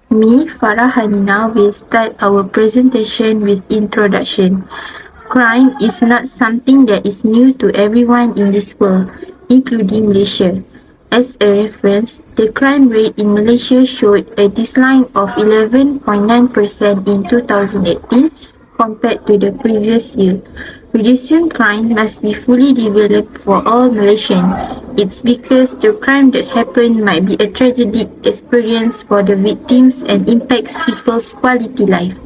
Me, Farah Hanina, will start our presentation with introduction. Crime is not something that is new to everyone in this world, including Malaysia. As a reference, the crime rate in Malaysia showed a decline of 11.9% in 2018 compared to the previous year. Reducing crime must be fully developed for all Malaysians. It's because the crime that happened might be a tragic experience for the victims and impacts people's quality life.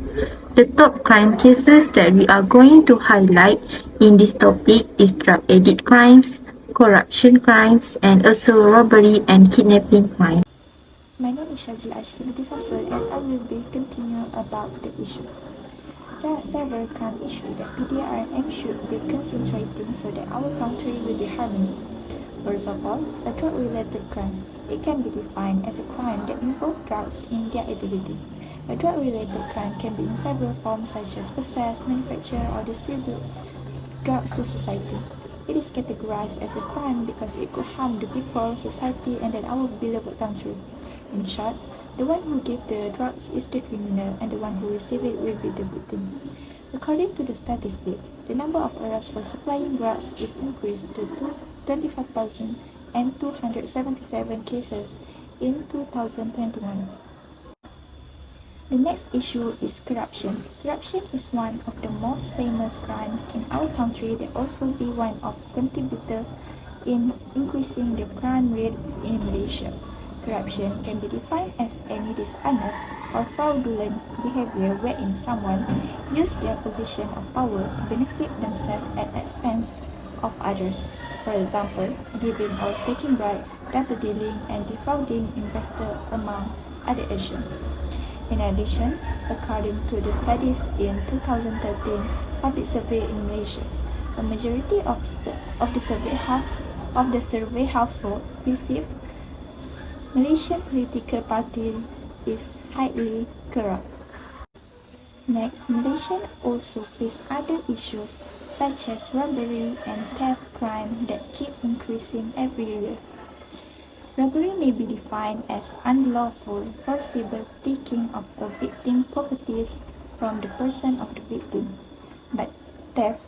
The top crime cases that we are going to highlight in this topic is drug addict crimes, corruption crimes, and also robbery and kidnapping crimes. My name is SYAZILA from SAMSUL and I will be continuing about the issue. There are several crime issues that PDRM should be concentrating so that our country will be harmony. First of all, a drug-related crime. It can be defined as a crime that involves drugs in their activity. A drug-related crime can be in several forms such as possess, manufacture, or distribute drugs to society. It is categorized as a crime because it could harm the people, society, and then our beloved country. In short, the one who gives the drugs is the criminal and the one who receives it will be the victim. According to the statistics, the number of arrests for supplying drugs is increased to 25,277 cases in 2021. The next issue is corruption. Corruption is one of the most famous crimes in our country that also be one of contributor in increasing the crime rates in Malaysia. Corruption can be defined as any dishonest or fraudulent behavior wherein someone uses their position of power to benefit themselves at the expense of others. For example, giving or taking bribes, double dealing, and defrauding investors among other actions. In addition, according to the studies in 2013 public survey in Malaysia, a majority of the survey household perceive Malaysian political parties is highly corrupt. Next, Malaysians also face other issues such as robbery and theft crime that keep increasing every year. Robbery may be defined as unlawful, forcible taking of a victim's properties from the person of the victim, but theft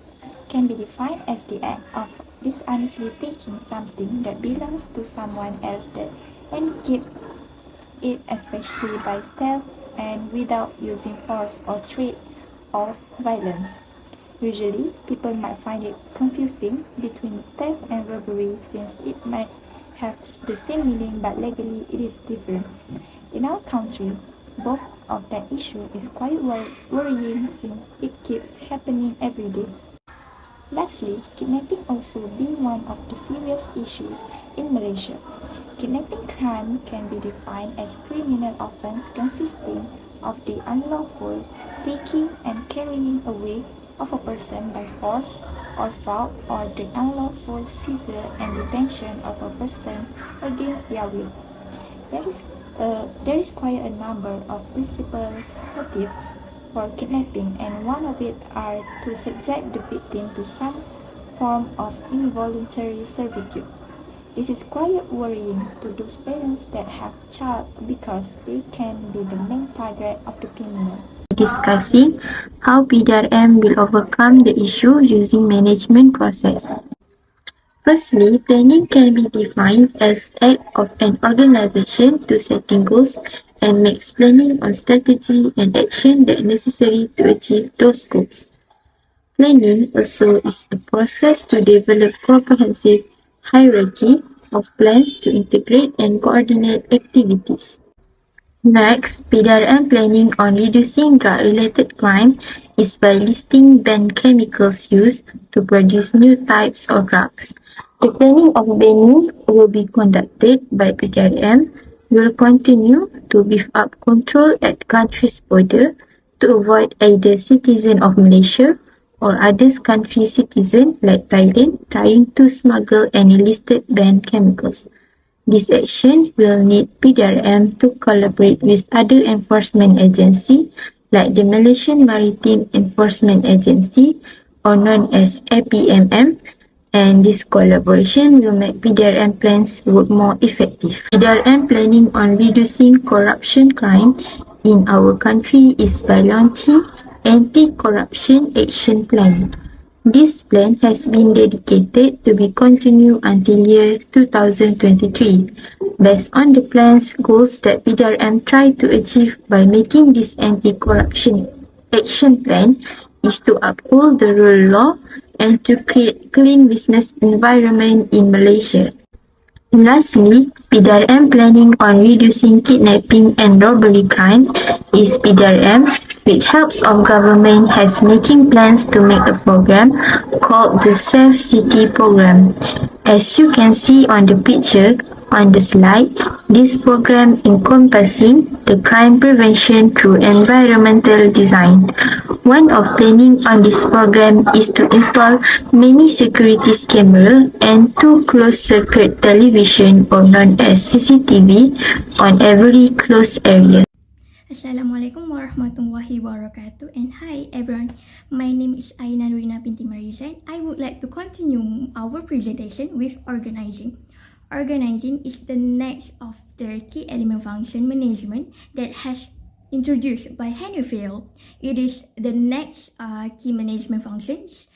can be defined as the act of dishonestly taking something that belongs to someone else and keep it, especially by stealth and without using force or threat of violence. Usually, people might find it confusing between theft and robbery since it might have the same meaning but legally it is different. In our country, both of that issue is quite worrying since it keeps happening every day. Lastly, kidnapping also being one of the serious issues in Malaysia. Kidnapping crime can be defined as criminal offense consisting of the unlawful taking and carrying away of a person by force or fraud or the unlawful seizure and detention of a person against their will. There is quite a number of principal motives for kidnapping, and one of it are to subject the victim to some form of involuntary servitude. This is quite worrying to those parents that have child because they can be the main target of the criminal. Discussing how PDRM will overcome the issue using management process. Firstly, planning can be defined as act of an organization to setting goals and makes planning on strategy and action that necessary to achieve those goals. Planning also is a process to develop comprehensive hierarchy of plans to integrate and coordinate activities. Next, PDRM planning on reducing drug-related crime is by listing banned chemicals used to produce new types of drugs. The planning of banning will be conducted by PDRM will continue to beef up control at countries' border to avoid either citizen of Malaysia or other countries' citizen like Thailand trying to smuggle any listed banned chemicals. This action will need PDRM to collaborate with other enforcement agencies like the Malaysian Maritime Enforcement Agency or known as APMM and this collaboration will make PDRM plans work more effective. PDRM planning on reducing corruption crime in our country is by launching Anti-Corruption Action Plan. This plan has been dedicated to be continued until year 2023. Based on the plan's goals that PDRM tried to achieve by making this anti-corruption action plan is to uphold the rule of law and to create clean business environment in Malaysia. Lastly, PDRM planning on reducing kidnapping and robbery crime is PDRM, with help of government, has making plans to make a program called the Safe City Program. As you can see on the picture on the slide, this program encompassing the crime prevention through environmental design. One of planning on this program is to install many security cameras and 2 closed-circuit television, or known as CCTV, on every closed area. Assalamualaikum warahmatullahi wabarakatuh, and hi everyone, my name is AINA NURINA binti MAIRIZAN. I would like to continue our presentation with organizing. Organizing is the next of the key element function management that has introduced by Henry Field. It is the next key management functions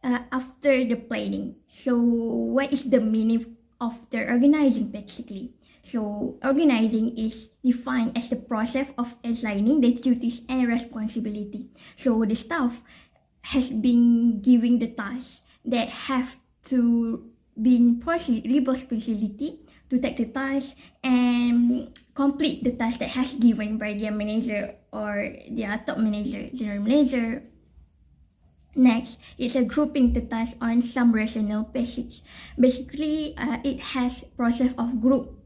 after the planning. So what is the meaning of the organizing basically? So organizing is defined as the process of assigning the duties and responsibility. So the staff has been given the tasks that have to be responsibility to take the task and complete the task that has given by their manager or their top manager, general manager. Next, it's a grouping the task on some rational basis. Basically, it has process of group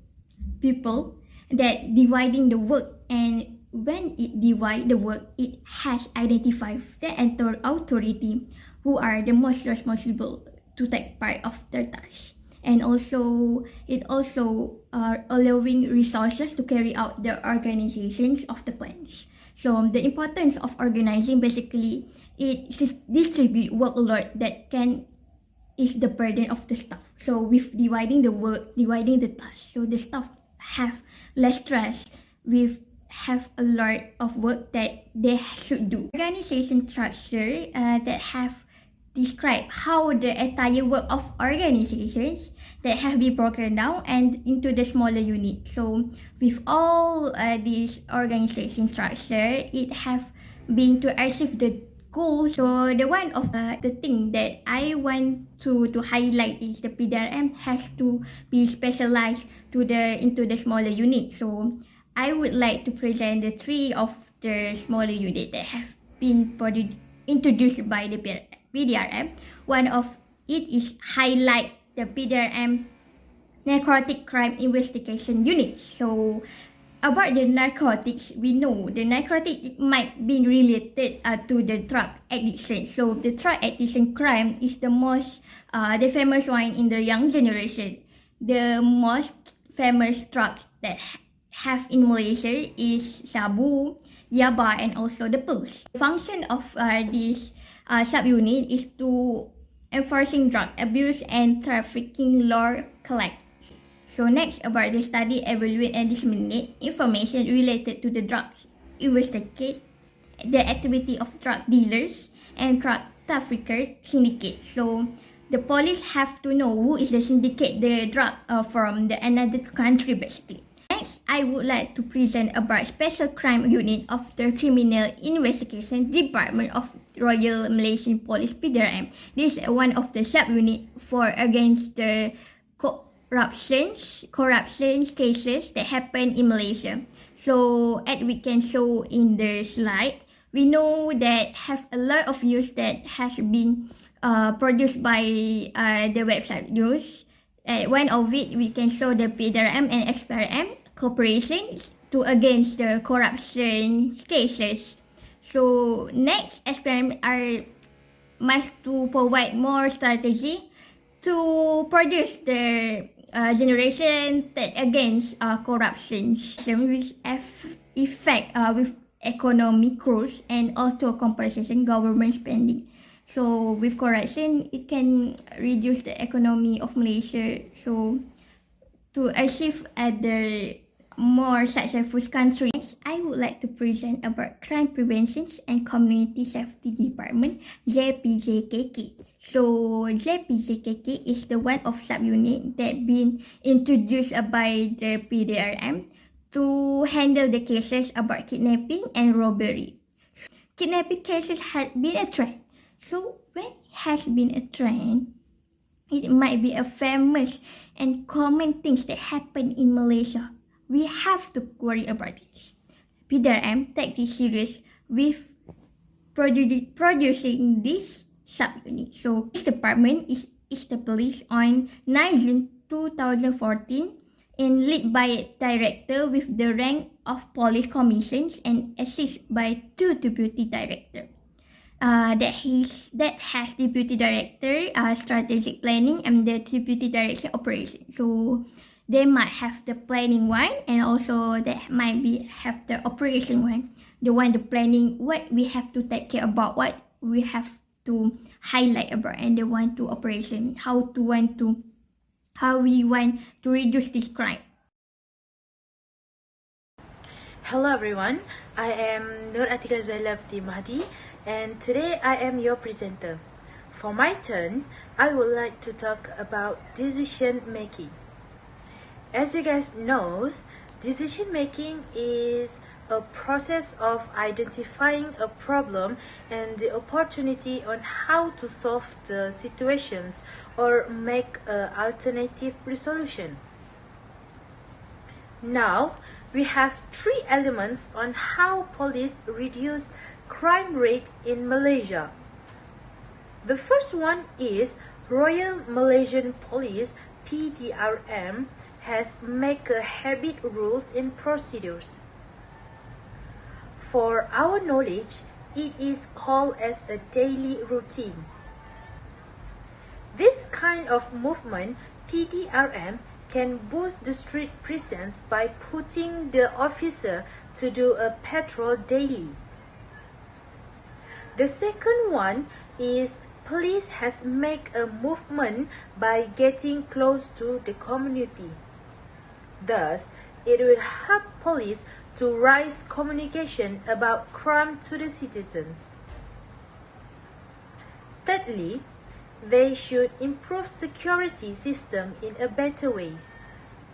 people that dividing the work, and when it divide the work, it has identified the authority who are the most responsible to take part of the task. And also, it also allowing resources to carry out the organizations of the plans. So the importance of organizing, basically, it distribute workload that is the burden of the staff. So with dividing the work, dividing the task, so the staff have less stress, with have a lot of work that they should do. Organization structure that have described how the entire work of organizations that have been broken down and into the smaller unit. So with all this organization structure, it have been to achieve the goal. So the one of the thing that I want to highlight is the PDRM has to be specialized into the smaller unit. So I would like to present the 3 of the smaller unit that have been introduced by the PDRM. One of it is highlight the PDRM narcotic crime investigation unit. So about the narcotics, we know the narcotic might be related to the drug addiction. So the drug addiction crime is the most the famous one in the young generation. The most famous drugs that have in Malaysia is sabu, yaba, and also the pills. The function of this subunit is to enforcing drug abuse and trafficking law collect. So next, about the study, evaluate and disseminate information related to the drugs, investigate the activity of drug dealers and drug traffickers syndicate. So the police have to know who is the syndicate the drug from the another country basically. Next, I would like to present about Special Crime Unit of the Criminal Investigation Department of Royal Malaysian Police PDRM. This is one of the subunit for against the corruption cases that happen in Malaysia. So as we can show in the slide, we know that have a lot of news that has been produced by the website news. One of it, we can show the PDRM and SPRM cooperation to against the corruption cases. So next, SPRM must to provide more strategy to produce the generation that against corruption with effect with economic growth and also compensation government spending. So with corruption, it can reduce the economy of Malaysia. So to achieve other more successful countries, I would like to present about Crime Prevention and Community Safety Department, JPJKK. So JPJKK is the one of subunit that been introduced by the PDRM to handle the cases about kidnapping and robbery. Kidnapping cases had been a trend. So when it has been a trend, it might be a famous and common things that happen in Malaysia. We have to worry about this. PDRM take this serious with producing this subunit. So this department is established on 9 June 2014 and led by a director with the rank of police commissions and assisted by 2 deputy directors. That has deputy director strategic planning and the deputy director operation. So they might have the planning one, and also they might have the operation one. The planning, what we have to take care about, what we have to highlight about, and the one to operation, how we want to reduce this crime. Hello everyone, I am ATIKA ZUHAILA MAHDI, and today I am your presenter. For my turn, I would like to talk about decision making. As you guys know, decision making is a process of identifying a problem and the opportunity on how to solve the situations or make an alternative resolution. Now, we have 3 elements on how police reduce crime rate in Malaysia. The first one is Royal Malaysian Police PDRM has made a habit rules and procedures. For our knowledge, it is called as a daily routine. This kind of movement, PDRM, can boost the street presence by putting the officer to do a patrol daily. The second one is police has made a movement by getting close to the community. Thus, it will help police to raise communication about crime to the citizens. Thirdly, they should improve security system in a better ways.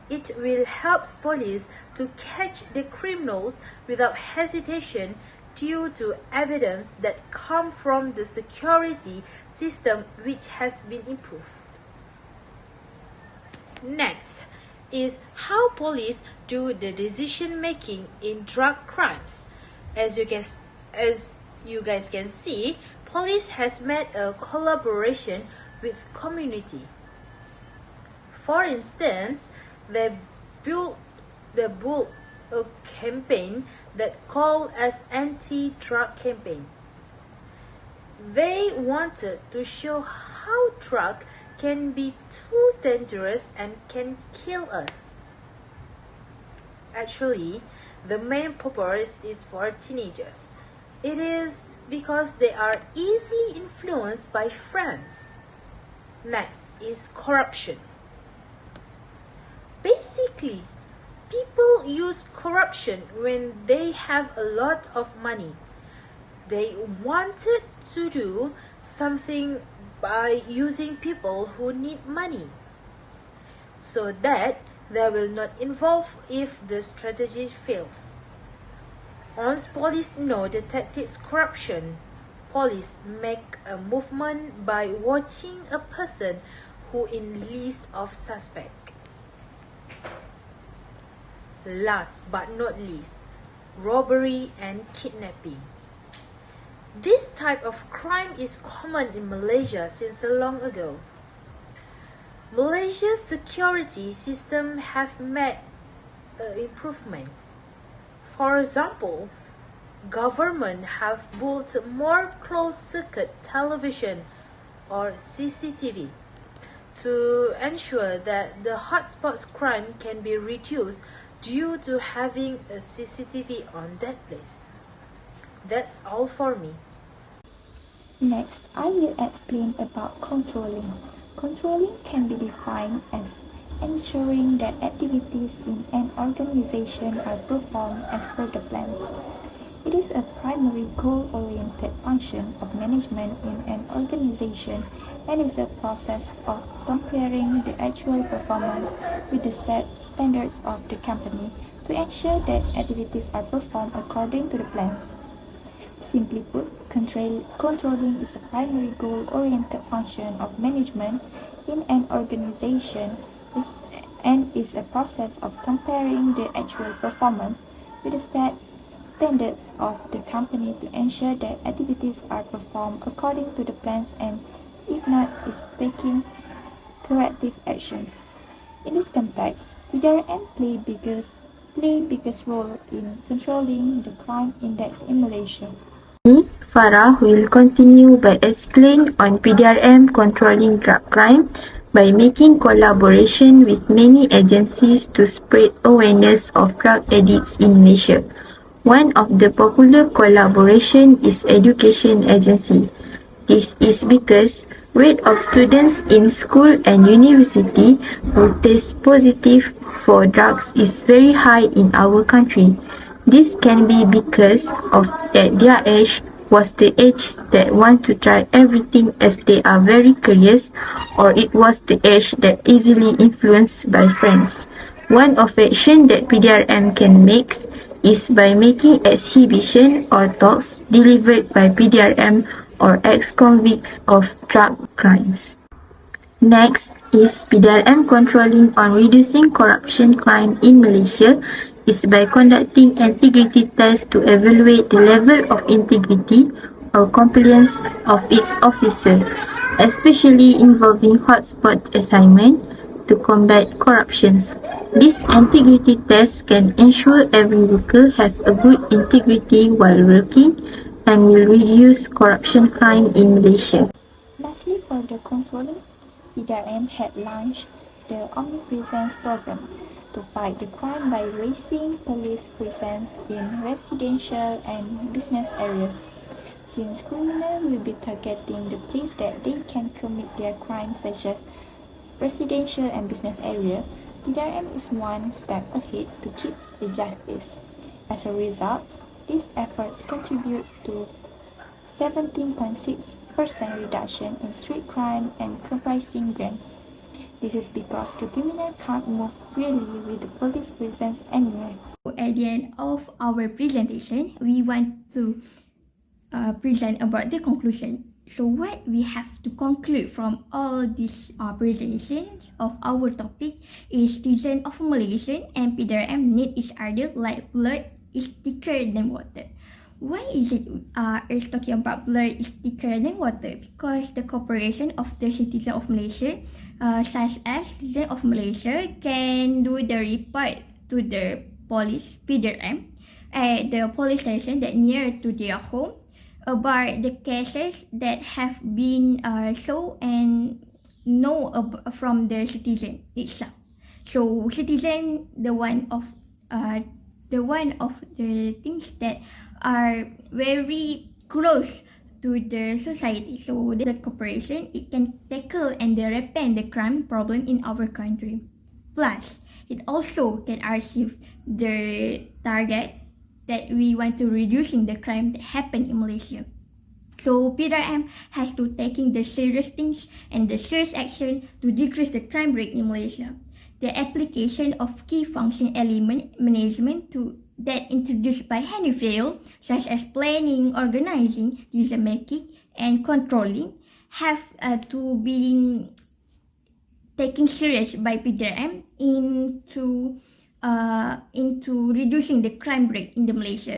It will help police to catch the criminals without hesitation due to evidence that come from the security system which has been improved. Next is how police do the decision making in drug crimes. As you guys can see, police has made a collaboration with community. For instance, they built a campaign that called as anti-drug campaign. They wanted to show how drug can be too dangerous and can kill us. Actually, the main purpose is for teenagers. It is because they are easily influenced by friends. Next is corruption. Basically, people use corruption when they have a lot of money. They wanted to do something by using people who need money, so that they will not involve if the strategy fails. Once police know the tactics corruption, police make a movement by watching a person who in list of suspect. Last but not least, robbery and kidnapping. This type of crime is common in Malaysia since long ago. Malaysia's security system have made improvement. For example, government have built more closed-circuit television or CCTV to ensure that the hotspots crime can be reduced due to having a CCTV on that place. That's all for me. Next, I will explain about controlling. Controlling can be defined as ensuring that activities in an organization are performed as per the plans. It is a primary goal-oriented function of management in an organization and is a process of comparing the actual performance with the set standards of the company to ensure that activities are performed according to the plans. Simply put, controlling is a primary goal-oriented function of management in an organization and is a process of comparing the actual performance with the set standards of the company to ensure that activities are performed according to the plans and, if not, is taking corrective action. In this context, PDRM play biggest role in controlling the crime index in Malaysia. Farah will continue by explain on PDRM controlling drug crime by making collaboration with many agencies to spread awareness of drug addicts in Malaysia. One of the popular collaboration is education agency. This is because rate of students in school and university who test positive for drugs is very high in our country. This can be because of at their age was the age that want to try everything as they are very curious, or it was the age that easily influenced by friends. One of action that PDRM can make is by making exhibition or talks delivered by PDRM or ex-convicts of drug crimes. Next is PDRM controlling on reducing corruption crime in Malaysia is by conducting integrity tests to evaluate the level of integrity or compliance of its officer, especially involving hotspot assignment to combat corruptions. This integrity test can ensure every worker have a good integrity while working and will reduce corruption crime in Malaysia. Lastly, for the controlling, PDRM had launched the Omnipresence program to fight the crime by raising police presence in residential and business areas. Since criminals will be targeting the place that they can commit their crimes, such as residential and business area, PDRM is one step ahead to keep the justice. As a result, these efforts contribute to 17.6% reduction in street crime and comprising crime. This is because the criminal can't move freely with the police presence anymore. At the end of our presentation, we want to present about the conclusion. So what we have to conclude from all these presentations of our topic is citizen of Malaysia and PDRM need each other like blood is thicker than water. Why is it is talking about blood is thicker than water? Because the cooperation of the citizen of Malaysia, such as citizen of Malaysia, can do the report to the police PDRM at the police station that near to their home about the cases that have been shown and know from the citizen itself. So citizen the one of the things that are very close to the society. So the cooperation, it can tackle and repel the crime problem in our country. Plus, it also can achieve the target that we want to reducing the crime that happen in Malaysia. So PDRM has to taking the serious things and the serious action to decrease the crime rate in Malaysia. The application of key function element management that introduced by HANINAH, such as planning, organizing, decision making, and controlling, have to be taken serious by PDRM into reducing the crime rate in the Malaysia.